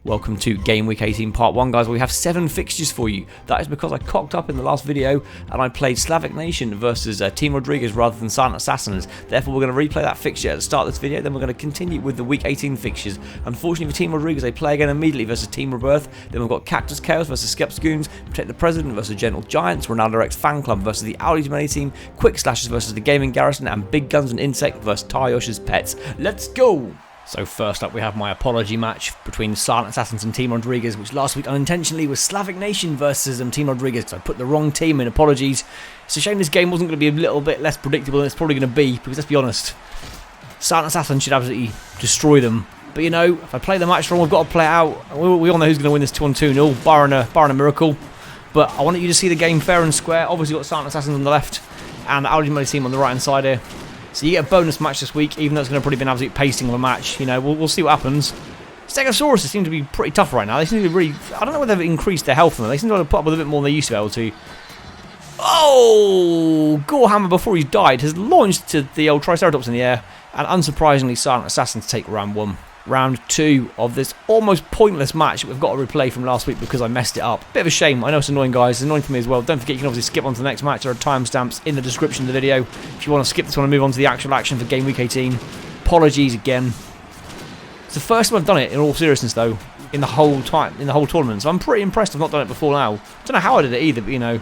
Welcome to Game Week 18 Part 1, guys. We have 7 fixtures for you. That is because I cocked up in the last video and I played Slavic Nation versus Team Rodriguez rather than Silent Assassins. Therefore, we're going to replay that fixture at the start of this video. Then we're going to continue with the Week 18 fixtures. Unfortunately for Team Rodriguez, they play again immediately versus Team Rebirth. Then we've got Cactus Chaos versus Skepsgoons, Protect the President versus Gentle Giants, Ronaldo X Fan Club versus the Audi Money Team, Quick Slashers versus the Gaming Garrison, and Big Guns and Insect versus Tayosh's Pets. Let's go! So first up we have my apology match between Silent Assassins and Team Rodriguez, which last week unintentionally was Slavic Nation versus Team Rodriguez, because I put the wrong team in. Apologies. It's a shame this game wasn't going to be a little bit less predictable than it's probably going to be, because let's be honest, Silent Assassins should absolutely destroy them. But you know, if I play the match wrong, we've got to play it out. We all know who's going to win this 2-2-0, barring a miracle. But I wanted you to see the game fair and square. Obviously got Silent Assassins on the left and the Audi Money Team on the right hand side here. So you get a bonus match this week, even though it's going to probably be an absolute pasting of a match. You know, we'll see what happens. Stegosaurus seem to be pretty tough right now. They seem to be really... I don't know whether they've increased their health on them. They seem to have put up with a bit more than they used to be able to. Oh! Gorehammer, before he's died, has launched to the old Triceratops in the air. And unsurprisingly, Silent Assassins take round 1. Round 2 of this almost pointless match that we've got to replay from last week because I messed it up. Bit of a shame. I know it's annoying, guys. It's annoying for me as well. Don't forget you can obviously skip on to the next match. There are timestamps in the description of the video if you want to skip this one and move on to the actual action for Game Week 18. Apologies again. It's the first time I've done it, in all seriousness, though, in the whole tournament. So I'm pretty impressed I've not done it before now. Don't know how I did it either, but you know,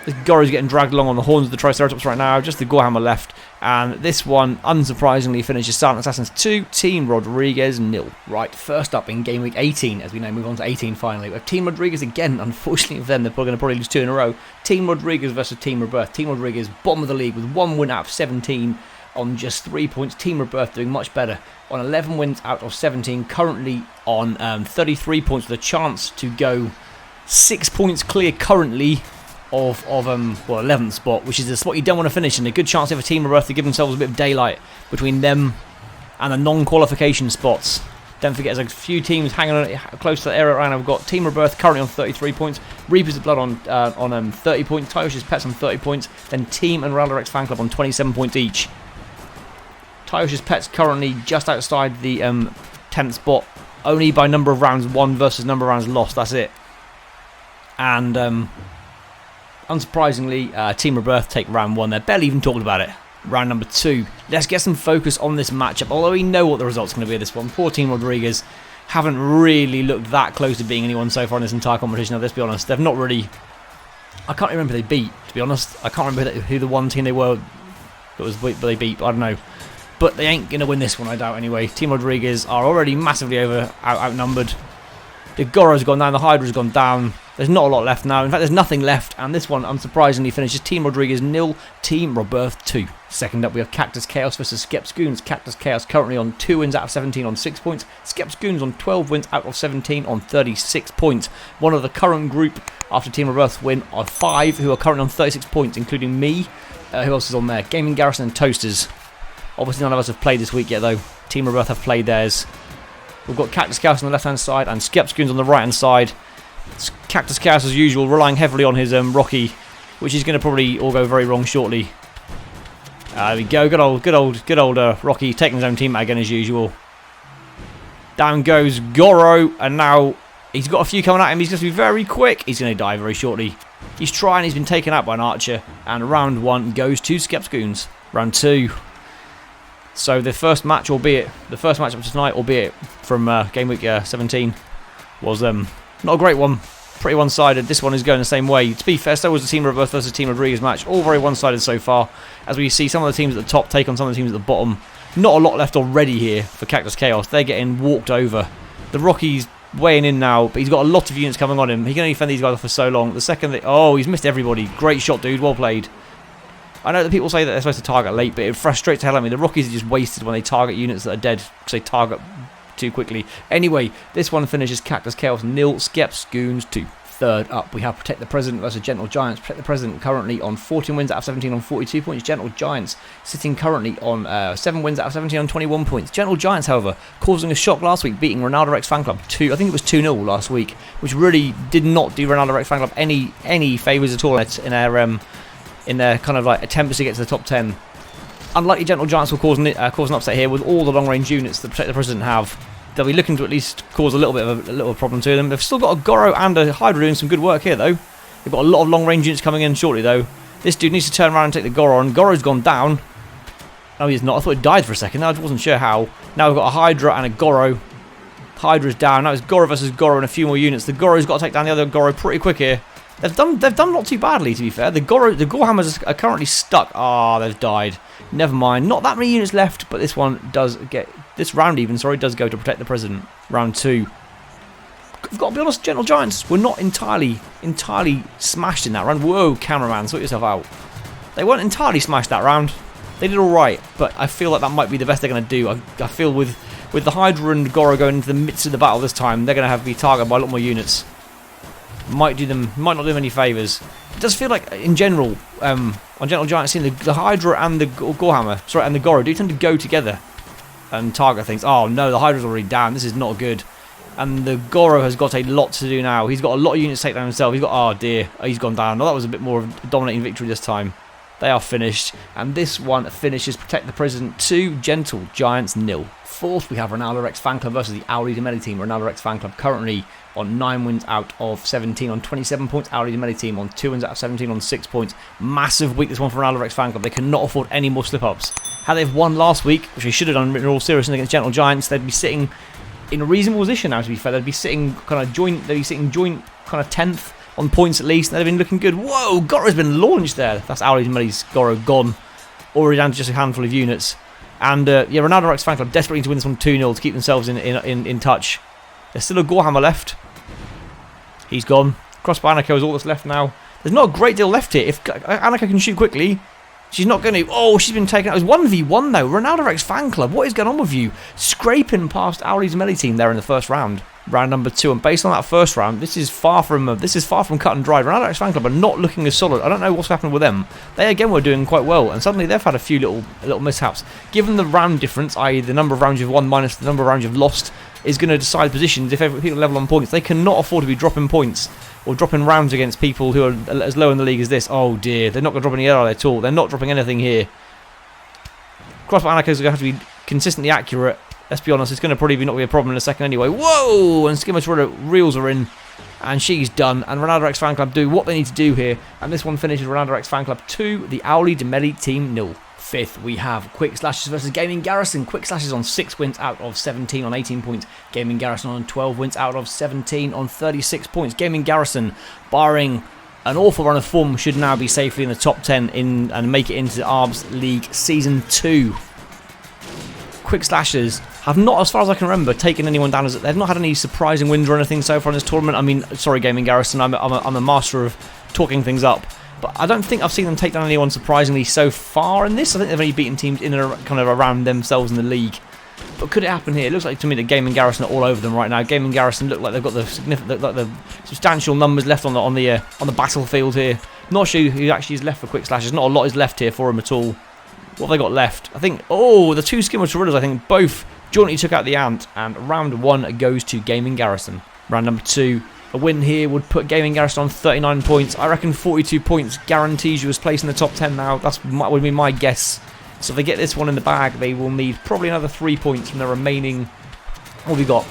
this Goro's getting dragged along on the horns of the Triceratops right now. Just the Gorehammer left. And this one, unsurprisingly, finishes Silent Assassins 2, Team Rodriguez 0. Right, first up in Game Week 18, as we now move on to 18 finally. We have Team Rodriguez again. Unfortunately for them, they're going to probably lose 2 in a row. Team Rodriguez versus Team Rebirth. Team Rodriguez, bottom of the league, with 1 win out of 17 on just 3 points. Team Rebirth doing much better on 11 wins out of 17, currently on 33 points with a chance to go 6 points clear currently of 11th spot, which is the spot you don't want to finish in. A good chance for Team Rebirth to give themselves a bit of daylight between them and the non-qualification spots. Don't forget, there's a few teams hanging on close to the area right now. We've got Team Rebirth currently on 33 points, Reapers of Blood on 30 points, Tayosh's Pets on 30 points, then Team and Ronaldo X Fan Club on 27 points each. Tayosh's Pets currently just outside the 10th spot, only by number of rounds won versus number of rounds lost. That's it. And unsurprisingly, Team Rebirth take round 1. They're barely even talking about it. Round number 2. Let's get some focus on this matchup. Although we know what the result's going to be of this one. Poor Team Rodriguez haven't really looked that close to being anyone so far in this entire competition. Now, let's be honest. They've not really... I can't remember who they beat, to be honest. I can't remember who the one team they were that they beat. I don't know. But they ain't going to win this one, I doubt, anyway. Team Rodriguez are already massively outnumbered. The Goro's gone down. The Hydra's gone down. There's not a lot left now. In fact, there's nothing left. And this one, unsurprisingly, finishes Team Rodriguez 0, Team Rebirth 2. Second up, we have Cactus Chaos versus Skepsgoons. Cactus Chaos currently on 2 wins out of 17 on 6 points. Skepsgoons on 12 wins out of 17 on 36 points. One of the current group after Team Rebirth's win are 5 who are currently on 36 points, including me. Who else is on there? Gaming Garrison and Toasters. Obviously, none of us have played this week yet, though. Team Rebirth have played theirs. We've got Cactus Chaos on the left-hand side and Skepsgoons on the right-hand side. Cactus Chaos, as usual, relying heavily on his Rocky, which is going to probably all go very wrong shortly. There we go. Good old Rocky taking his own team out again as usual. Down goes Goro, and now he's got a few coming at him. He's going to be very quick. He's going to die very shortly. He's trying. He's been taken out by an archer, and round 1 goes to Skepsgoons. Round 2. So the first match up to tonight, albeit from Game Week 17, was not a great one. Pretty one-sided. This one is going the same way. To be fair, so was the Team Rebirth versus Team Rodriguez match. All very one-sided so far. As we see some of the teams at the top take on some of the teams at the bottom. Not a lot left already here for Cactus Chaos. They're getting walked over. The Rocky's weighing in now, but he's got a lot of units coming on him. He can only fend these guys off for so long. The second he's missed everybody. Great shot, dude. Well played. I know that people say that they're supposed to target late, but it frustrates the hell out of me. The Rockies are just wasted when they target units that are dead because they target too quickly. Anyway, this one finishes Cactus Chaos 0, Skepsgoons 2. Third up, we have Protect the President versus Gentle Giants. Protect the President currently on 14 wins out of 17 on 42 points. Gentle Giants sitting currently on 7 wins out of 17 on 21 points. Gentle Giants, however, causing a shock last week, beating Ronaldo X Fan Club 2. I think it was 2-0 last week, which really did not do Ronaldo X Fan Club any favours at all in their kind of like attempts to get to the top 10. Unlikely Gentle Giants will cause an upset here with all the long-range units that Protect the President have. they'll be looking to at least cause a little bit of a little problem to them. They've still got a Goro and a Hydra doing some good work here, though. They've got a lot of long-range units coming in shortly, though. This dude needs to turn around and take the Goro on. Goro's gone down. Oh, he's not. I thought he died for a second. I wasn't sure how. Now we've got a Hydra and a Goro. Hydra's down. Now it's Goro versus Goro and a few more units. The Goro's got to take down the other Goro pretty quick here. They've done not too badly, to be fair. The Gorehammers are currently stuck. Ah, they've died. Never mind. Not that many units left, but this one does get... This round even, sorry, does go to protect the President. Round 2. I've got to be honest, Gentle Giants were not entirely smashed in that round. Whoa, cameraman, sort yourself out. They weren't entirely smashed that round. They did alright, but I feel like that might be the best they're going to do. I feel with the Hydra and Goro going into the midst of the battle this time, they're going to be targeted by a lot more units. Might not do them any favours. It does feel like, in general, on Gentle Giants, seeing the Hydra and the Gorehammer, sorry, and the Goro do tend to go together and target things. Oh no, the Hydra's already down. This is not good. And the Goro has got a lot to do now. He's got a lot of units to take down himself. He's got, oh dear, he's gone down. Well, that was a bit more of a dominating victory this time. They are finished, and this one finishes Protect the President 2, Gentle Giants 0. Fourth, we have Ronaldo Rex Fan Club versus the Audi Demeli team. Ronaldo Rex Fan Club currently on 9 wins out of 17 on 27 points. Audi Demeli team on 2 wins out of 17 on 6 points. Massive week this one for Ronaldo Rex Fan Club. They cannot afford any more slip-ups. Had they've won last week, which they should have done in all seriousness against Gentle Giants, they'd be sitting in a reasonable position now, to be fair. They'd be sitting kind of joint kind of 10th on points at least. They'd have been looking good. Whoa, Goro's been launched there. That's Audi Demeli's Goro gone. Already down to just a handful of units. And yeah, Ronaldo Rex Fan Club desperately to win this one 2-0 to keep themselves in touch. There's still a Gorehammer left. He's gone. Crossbow Anarcho is all that's left now. There's not a great deal left here. If Anarcho can shoot quickly, she's not going to... Oh, she's been taken out. It was 1v1 though. Ronaldo Rex Fan Club, what is going on with you? Scraping past Audi's melee team there in the first round. Round number 2, and based on that first round, this is far from cut and dried. Ronaldo Rex Fan Club are not looking as solid. I don't know what's happened with them. They again were doing quite well, and suddenly they've had a few little mishaps. Given the round difference, i.e. the number of rounds you've won minus the number of rounds you've lost, is going to decide positions. If people level on points, they cannot afford to be dropping points or dropping rounds against people who are as low in the league as this. Oh dear, they're not going to drop any air at all. They're not dropping anything here. Crossbow Anarchos are going to have to be consistently accurate. Let's be honest, it's going to probably not be a problem in a second anyway. Whoa! And Skimmer's reels are in. And she's done. And Ronaldo Rex Fan Club do what they need to do here. And this one finishes Ronaldo Rex Fan Club 2, the Audi Demeli team 0. Fifth, we have Quick Slashes versus Gaming Garrison. Quick Slashes on 6 wins out of 17 on 18 points. Gaming Garrison on 12 wins out of 17 on 36 points. Gaming Garrison, barring an awful run of form, should now be safely in the top 10 and make it into the ARBS League Season 2. Quick Slashers have not, as far as I can remember, taken anyone down. They've not had any surprising wins or anything so far in this tournament. I mean, sorry, Gaming Garrison, I'm a master of talking things up. But I don't think I've seen them take down anyone surprisingly so far in this. I think they've only beaten teams in and kind of around themselves in the league. But could it happen here? It looks like to me that Gaming Garrison are all over them right now. Gaming Garrison look like they've got the substantial numbers left on the battlefield here. Not sure who actually is left for Quick Slashers. Not a lot is left here for them at all. What have they got left? I think, the 2 Skimmer Torillas, I think, both jointly took out the Ant, and round 1 goes to Gaming Garrison. Round number 2, a win here would put Gaming Garrison on 39 points. I reckon 42 points guarantees you a place in the top 10 now. That would be my guess. So if they get this one in the bag, they will need probably another 3 points from the remaining... What have we got?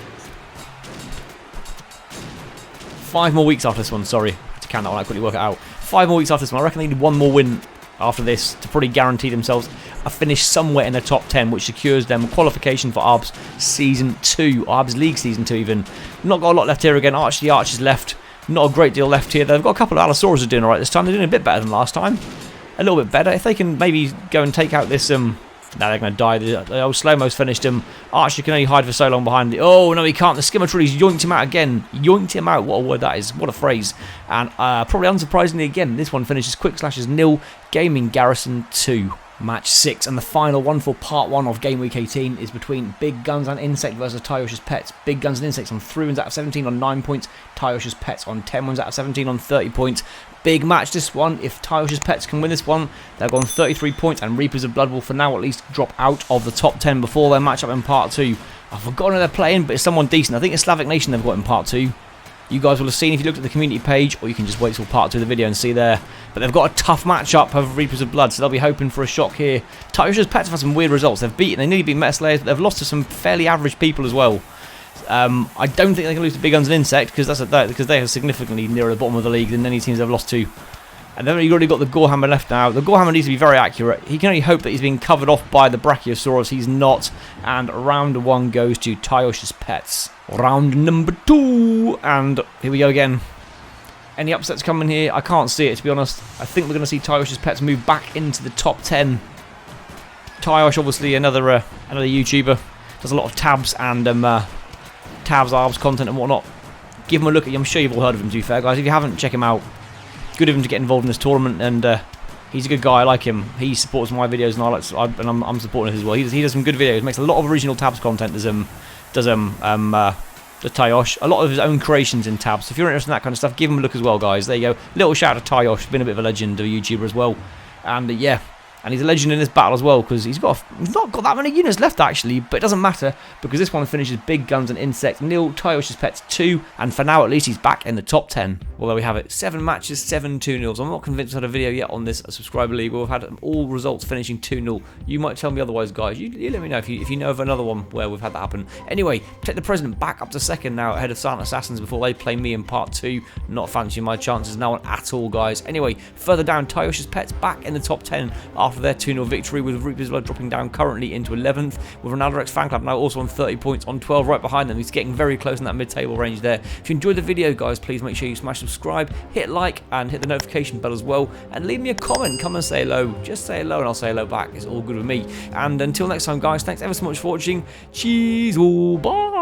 5 more weeks after this one, sorry. I have to count that one out, quickly work it out. 5 more weeks after this one. I reckon they need 1 more win after this to probably guarantee themselves a finish somewhere in the top 10, which secures them qualification for ARBS Season 2, ARBS League Season 2 even. Not got a lot left here again. The Archers left. Not a great deal left here. They've got a couple of Allosaurus are doing alright this time. They're doing a bit better than last time. A little bit better. If they can maybe go and take out this... No, they're going to die. The old Slow-Mo's finished him. Archer can only hide for so long behind the... Oh, no, he can't. The Skimmer Trullies yoinked him out again. Yoinked him out. What a word that is. What a phrase. And probably unsurprisingly again, this one finishes Quick Slashers 0, Gaming Garrison 2. Match 6 and the final one for part 1 of Game Week 18 is between Big Guns and Insect versus Tyosha's Pets. Big Guns and Insects on 3 wins out of 17 on 9 points. Tyosha's Pets on 10 wins out of 17 on 30 points. Big match this one. If Tyosha's Pets can win this one, they'll go on 33 points, and Reapers of Blood will for now at least drop out of the top 10 before their match up in part 2. I've forgotten who they're playing, but it's someone decent. I think it's Slavic Nation they've got in part 2. You guys will have seen if you looked at the community page, or you can just wait till part 2 of the video and see there. But they've got a tough matchup of Reapers of Blood, so they'll be hoping for a shock here. Tyosha's Pets have had some weird results. They nearly beat Meta Slayers, but they've lost to some fairly average people as well. I don't think they can lose to Big Guns and Insect because they are significantly nearer the bottom of the league than any teams they've lost to. And then you've already got the Gorehammer left now. The Gorehammer needs to be very accurate. He can only hope that he's being covered off by the Brachiosaurus. He's not. And round 1 goes to Tyosh's Pets. Round number 2. And here we go again. Any upsets coming here? I can't see it, to be honest. I think we're going to see Tyosh's Pets move back into the top 10. Tyosh, obviously, another YouTuber. Does a lot of tabs and tabs, ARBS content and whatnot. Give him a look. I'm sure you've all heard of him, to be fair, guys. If you haven't, check him out. Good of him to get involved in this tournament, and he's a good guy. I like him. He supports my videos, and I'm supporting his as well. He does some good videos. Makes a lot of original tabs content. Does Tyosh. A lot of his own creations in tabs. So if you're interested in that kind of stuff, give him a look as well, guys. There you go. Little shout out to Tyosh. Been a bit of a legend of a YouTuber as well. And yeah. And he's a legend in this battle as well, because he's not got that many units left, actually. But it doesn't matter, because this one finishes Big Guns and Insect. Nil, Tyosh's Pets 2. And for now, at least, he's back in the top 10. Well, there we have it. 7 matches, 7 2-0s. I'm not convinced I've had a video yet on this subscriber league. We've had all results finishing 2-0. You might tell me otherwise, guys. You let me know if you know of another one where we've had that happen. Anyway, take the President back up to 2nd now, ahead of Silent Assassins before they play me in part 2. Not fancying my chances now at all, guys. Anyway, further down, Tyosh's Pets back in the top 10 after their 2-0 victory, with Reaper's Blood dropping down currently into 11th, with Ronaldo X Fan Club now also on 30 points, on 12 right behind them. He's getting very close in that mid-table range there. If you enjoyed the video, guys, please make sure you smash subscribe, hit like, and hit the notification bell as well, and leave me a comment. Come and say hello. Just say hello and I'll say hello back. It's all good with me. And until next time, guys, thanks ever so much for watching. Cheese, all, bye.